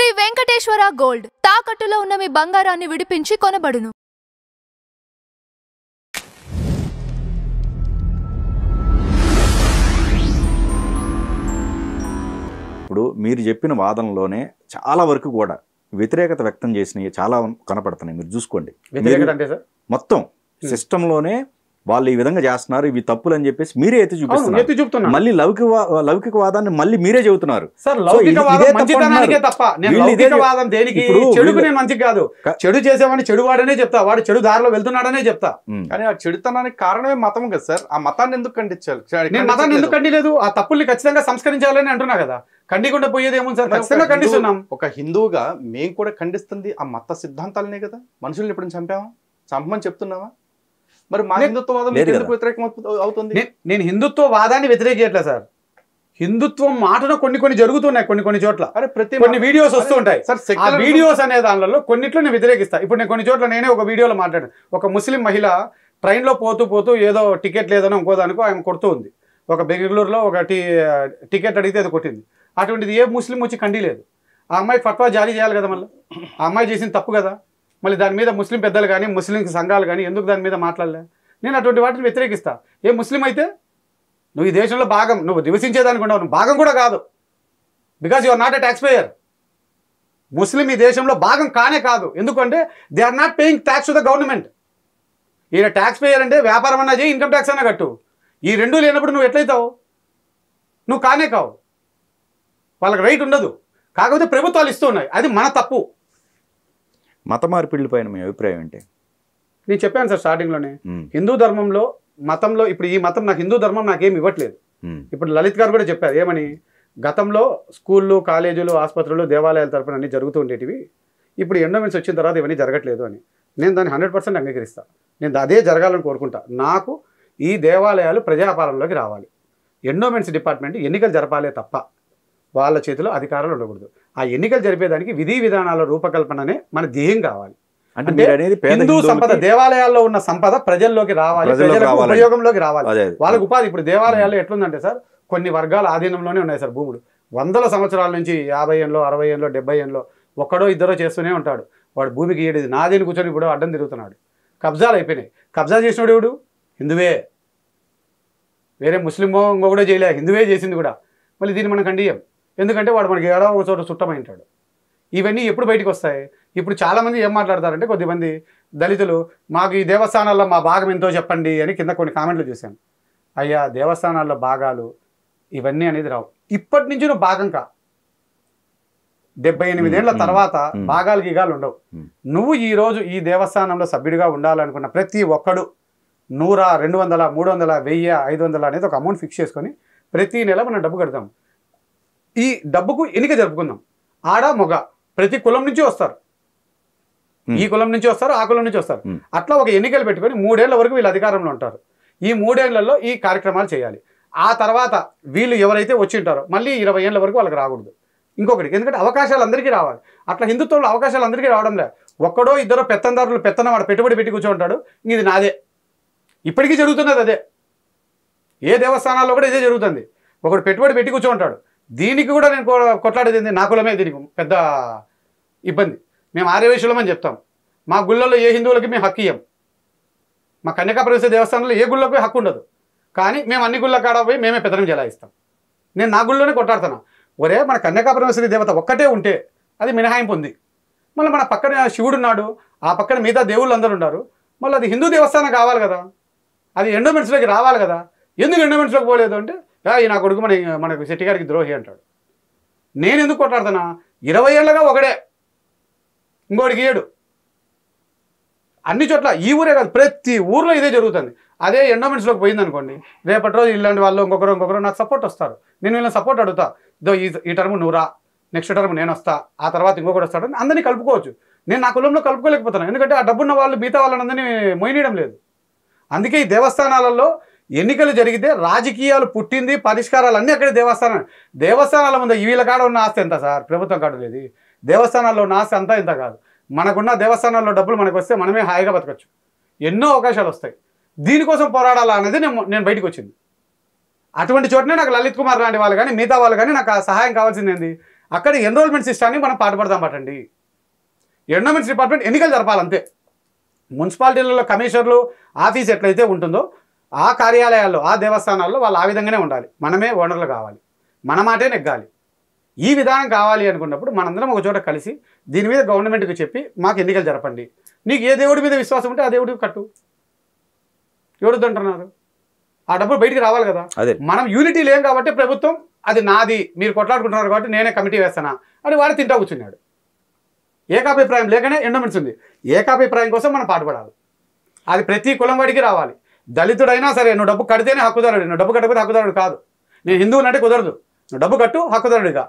Shri Venkateswara gold తాకట్టులో ఉన్న మీ బంగారాన్ని విడిపించి కొనబడును. ఇప్పుడు మీరు చెప్పిన వాదనలోనే చాలా వరకు కూడా వ్యతిరేకత వ్యక్తం చేసినవి చాలా కనపడుతున్నాయి. మీరు చూసుకోండి, మొత్తం సిస్టంలోనే వాళ్ళు ఈ విధంగా చేస్తున్నారు, ఇవి తప్పులు అని చెప్పేసి మీరే ఎత్తి చూపిస్తున్నారు. మళ్ళీ లౌకికవాదాన్ని మళ్ళీ మీరే చెబుతున్నారు. చెడు చేసేవాడిని చెడు వాడనే చెప్తా, వాడు చెడు దారిలో వెళ్తున్నాడనే చెప్తా. కానీ ఆ చెడుతనానికి కారణమే మతం కదా సార్. ఆ మతాన్ని ఎందుకు ఖండించాలి? నేను మతాన్ని ఎందుకు ఖండిలేదు? ఆ తప్పుల్ని ఖచ్చితంగా సంస్కరించాలని అంటున్నా కదా. ఖండికుండా పోయేది ఏముంది సార్? ఖచ్చితంగా ఖండిస్తున్నాం. ఒక హిందువుగా మేము కూడా ఖండిస్తుంది ఆ మత సిద్ధాంతాలనే కదా. మనుషుల్ని ఎప్పుడు చంపామా? చంపమని చెప్తున్నావా? మరి మా హిందుత్వవాదం ఎందుకు వ్యతిరేకం అవుతుంది? నేను హిందుత్వవాదాన్ని వ్యతిరేకియట్లేదు సార్. హిందుత్వం మాటను కొన్ని జరుగుతున్నాయి కొన్ని చోట్ల. కొన్ని వీడియోస్ వస్తుంటాయి సార్. ఆ వీడియోస్ అనే దానిలో కొన్నిట్లో నేను వ్యతిరేకిస్తా. ఇప్పుడు నేను కొన్ని చోట్ల నేనే ఒక వీడియోలో మాట్లాడాను. ఒక ముస్లిం మహిళ ట్రైన్లో పోతూ ఏదో టికెట్ లేదనో ఇంకోదానికో ఆమె కొడుతూ ఉంది. ఒక బెంగళూరులో ఒక టికెట్ అడిగితే అది కొట్టింది. అటువంటిది ఏ ముస్లిం వచ్చి ఖండిలేదు. ఆ అమ్మాయికి ఫత్వా జారీ చేయాలి కదా. మళ్ళీ ఆ అమ్మాయి చేసింది తప్పు కదా. మళ్ళీ దాని మీద ముస్లిం పెద్దలు కానీ ముస్లిం సంఘాలు కానీ ఎందుకు దాని మీద మాట్లాడలే? నేను అటువంటి వాటిని వ్యతిరేకిస్తా. ఏ ముస్లిం అయితే నువ్వు ఈ దేశంలో భాగం, నువ్వు నివసించేదానికి ఉండవు, నువ్వు భాగం కూడా కాదు. Because you are not a tax payer. ముస్లిం ఈ దేశంలో భాగం కానే కాదు. ఎందుకంటే they are not paying tax to the government. ఈయన ట్యాక్స్ పేయర్ అంటే వ్యాపారం అన్నా చేయి, ఇన్కమ్ ట్యాక్స్ అన్నా కట్టు. ఈ రెండూ లేనప్పుడు నువ్వు ఎట్లయితావు? నువ్వు కానే కావు. వాళ్ళకి రైట్ ఉండదు. కాకపోతే ప్రభుత్వాలు ఇస్తూ ఉన్నాయి, అది మన తప్పు. మత మార్పిడి పైన మీ అభిప్రాయం ఏంటి? నేను చెప్పాను సార్ స్టార్టింగ్లోనే, హిందూ ధర్మంలో మతంలో ఇప్పుడు ఈ మతం నాకు హిందూ ధర్మం నాకేం ఇవ్వట్లేదు. ఇప్పుడు లలిత్ గారు కూడా చెప్పారు ఏమని, గతంలో స్కూళ్ళు కాలేజీలు ఆసుపత్రులు దేవాలయాల తరపున అన్నీ జరుగుతూ ఉండేటివి, ఇప్పుడు ఎండోమెంట్స్ వచ్చిన తర్వాత ఇవన్నీ జరగట్లేదు అని. నేను దాన్ని 100% అంగీకరిస్తాను. నేను అదే జరగాలని కోరుకుంటా. నాకు ఈ దేవాలయాలు ప్రజాపాలనలోకి రావాలి. ఎండోమెంట్స్ డిపార్ట్మెంట్ ఎన్నికలు జరపాలే తప్ప వాళ్ళ చేతిలో అధికారాలు ఉండకూడదు. ఆ ఎన్నికలు జరిపేదానికి విధి విధానాల రూపకల్పననే మన ధ్యేయం కావాలి. అంటే హిందూ సంపద, దేవాలయాల్లో ఉన్న సంపద ప్రజల్లోకి రావాలి, ప్రజలకు ఉపయోగంలోకి రావాలి, వాళ్ళకు ఉపాధి. ఇప్పుడు దేవాలయాల్లో ఎట్లుందంటే సార్, కొన్ని వర్గాల ఆధీనంలోనే ఉన్నాయి సార్ భూములు. వందల సంవత్సరాల నుంచి 50 ఏళ్ళలో 60 ఏళ్ళలో 70 ఏళ్ళలో ఒక్కడో ఇద్దరో చేస్తూనే ఉంటాడు. వాడు భూమికి ఏడేది నాదేని కూర్చొని ఇప్పుడు అడ్డం తిరుగుతున్నాడు. కబ్జాలు అయిపోయినాయి. కబ్జా చేసినోడు ఎవడు? హిందువే. వేరే ముస్లిమో ఇంకో కూడా చేయలే, హిందువే చేసింది కూడా. మళ్ళీ దీన్ని మనం ఖండియం. ఎందుకంటే వాడు మనకి ఏడో ఒక చోట చుట్టమై ఉంటాడు. ఇవన్నీ ఎప్పుడు బయటకు వస్తాయి? ఇప్పుడు చాలామంది ఏం మాట్లాడతారంటే, కొద్దిమంది దళితులు మాకు ఈ దేవస్థానాల్లో మా భాగం ఎంతో చెప్పండి అని కింద కొన్ని కామెంట్లు చూశాను. అయ్యా, దేవస్థానాల్లో భాగాలు ఇవన్నీ అనేది రావు. ఇప్పటి నుంచి నువ్వు భాగం కా. 78 ఏళ్ల తర్వాత భాగాలు గీగాలు ఉండవు. నువ్వు ఈరోజు ఈ దేవస్థానంలో సభ్యుడిగా ఉండాలనుకున్న ప్రతి ఒక్కడు 100, 200, 300, 1000, 500 అనేది ఒక అమౌంట్ ఫిక్స్ చేసుకొని ప్రతి నెల మనం డబ్బు కడతాం. ఈ డబ్బుకు ఎన్నిక జరుపుకుందాం. ఆడ మొగ ప్రతి కులం నుంచి వస్తారు. ఈ కులం నుంచి వస్తారు, ఆ కులం నుంచి వస్తారు. అట్లా ఒక ఎన్నికలు పెట్టుకొని 3 ఏళ్ల వరకు వీళ్ళు అధికారంలో ఉంటారు. ఈ 3 ఏళ్లలో ఈ కార్యక్రమాలు చేయాలి. ఆ తర్వాత వీళ్ళు ఎవరైతే వచ్చి ఉంటారో మళ్ళీ 20 ఏళ్ల వరకు వాళ్ళకి రాకూడదు. ఇంకొకటి, ఎందుకంటే అవకాశాలు అందరికీ రావాలి. అట్లా హిందుత్వంలో అవకాశాలు అందరికీ రావడం లేదు. ఒక్కడో ఇద్దరో పెత్తందారులు వాడు పెట్టుబడి పెట్టి కూర్చోంటాడు, ఇది నాదే. ఇప్పటికీ జరుగుతున్నది అదే. ఏ దేవస్థానాల్లో కూడా ఇదే జరుగుతుంది. ఒకడు పెట్టుబడి పెట్టి కూర్చోంటాడు. దీనికి కూడా నేను కొట్లాడేది నా కులమే దీనికి పెద్ద ఇబ్బంది. మేము ఆర్యవైశ్యులం అని చెప్తాం. మా గుళ్ళల్లో ఏ హిందువులకి మేము హక్కు ఇయ్యం. మా కన్యకాపరమేశ్వర దేవస్థానంలో ఏ గుళ్ళకి హక్కు ఉండదు. కానీ మేము అన్ని గుళ్ళ కాడ పోయి మేమే పెత్తనం చెలాయిస్తాం. నేను నా గుళ్ళోనే కొట్లాడుతున్నా. ఒరే, మన కన్యకాపరమేశ్వరి దేవత ఒక్కటే ఉంటే అది మినహాయింపు ఉంది. మళ్ళీ మన పక్కన శివుడు ఉన్నాడు, ఆ పక్కన మిగతా దేవుళ్ళు అందరూ ఉన్నారు. మళ్ళీ అది హిందూ దేవస్థానం కావాలి కదా, అది ఎండోమెంట్స్లోకి రావాలి కదా. ఎందుకు ఎండోమెంట్స్లోకి పోలేదు అంటే, ఈ నా కొడుకు మనకు శెట్టి గారికి ద్రోహి అంటాడు. నేను ఎందుకు కొట్లాడుతున్నా? 20 ఏళ్ళగా ఒకడే, ఇంకోటికి 7. అన్ని చోట్ల, ఈ ఊరే కాదు ప్రతి ఊర్లో ఇదే జరుగుతుంది. అదే ఎండోమెంట్స్లోకి పోయిందనుకోండి, రేపటి రోజు ఇలాంటి వాళ్ళు ఇంకొకరు నాకు సపోర్ట్ వస్తారు. నేను వీళ్ళని సపోర్ట్ అడుగుతా. ఈ టర్మ్ నువ్వు రా, నెక్స్ట్ టర్మ్ నేను వస్తా, ఆ తర్వాత ఇంకొకటి వస్తాడు. అందరినీ కలుపుకోవచ్చు. నేను నా కులంలో కలుపుకోలేకపోతున్నాను. ఎందుకంటే ఆ డబ్బున్న వాళ్ళు మిగతా వాళ్ళందరినీ మొయ్యనీయడం లేదు. అందుకే ఈ దేవస్థానాలలో ఎన్నికలు జరిగితే రాజకీయాలు పుట్టింది, పరిష్కారాలు అన్నీ అక్కడే దేవస్థానాల ముందు. వీళ్ళ కాడ ఉన్న ఆస్తి ఎంత సార్? ప్రభుత్వం కాడ లేదు. దేవస్థానాల్లో ఉన్న ఆస్తి అంతా ఇంత కాదు. మనకున్న దేవస్థానాల్లో డబ్బులు మనకు వస్తే మనమే హాయిగా బతకచ్చు. ఎన్నో అవకాశాలు వస్తాయి. దీనికోసం పోరాడాలా అనేది నేను బయటకు వచ్చింది. అటువంటి చోటనే నాకు లలిత్ కుమార్ లాంటి వాళ్ళు కానీ మిగతా వాళ్ళు కానీ నాకు సహాయం కావాల్సింది ఏంది? అక్కడ ఎన్రోల్మెంట్ సిస్టాన్ని మనం పాటుపడదాం పట్టండి. ఎండోమెంట్స్ డిపార్ట్మెంట్ ఎన్నికలు జరపాలంతే. మున్సిపాలిటీలలో కమిషనర్లు ఆఫీస్ ఎట్లయితే ఉంటుందో ఆ కార్యాలయాల్లో ఆ దేవస్థానాల్లో వాళ్ళు ఆ విధంగానే ఉండాలి. మనమే ఓనర్లు కావాలి, మన మాటే నెగ్గాలి. ఈ విధానం కావాలి అనుకున్నప్పుడు మనందరం ఒక చోట కలిసి దీని మీద గవర్నమెంట్కి చెప్పి మాకు ఎన్నికలు జరపండి. నీకు ఏ దేవుడి మీద విశ్వాసం ఉంటే ఆ దేవుడికి కట్టు. ఎవరు అంటున్నారు? ఆ డబ్బులు బయటికి రావాలి కదా. మనం యూనిటీ లేం కాబట్టి ప్రభుత్వం అది నాది, మీరు కొట్లాడుకుంటున్నారు కాబట్టి నేనే కమిటీ వేస్తానా అని వాడు తింటా కూర్చున్నాడు. ఏకాభిప్రాయం లేకనే ఎండోమెంట్స్ ఉంది. ఏకాభిప్రాయం కోసం మనం పాటుపడాలి. అది ప్రతి కులం వాడికి రావాలి. దళితుడైనా సరే నువ్వు డబ్బు కడితేనే హక్కుదారుడు, నువ్వు డబ్బు కట్టకపోతే హక్కుదారుడు కాదు. నేను హిందువునంటే కుదరదు, నువ్వు డబ్బు కట్టు హక్కుదారుడిగా.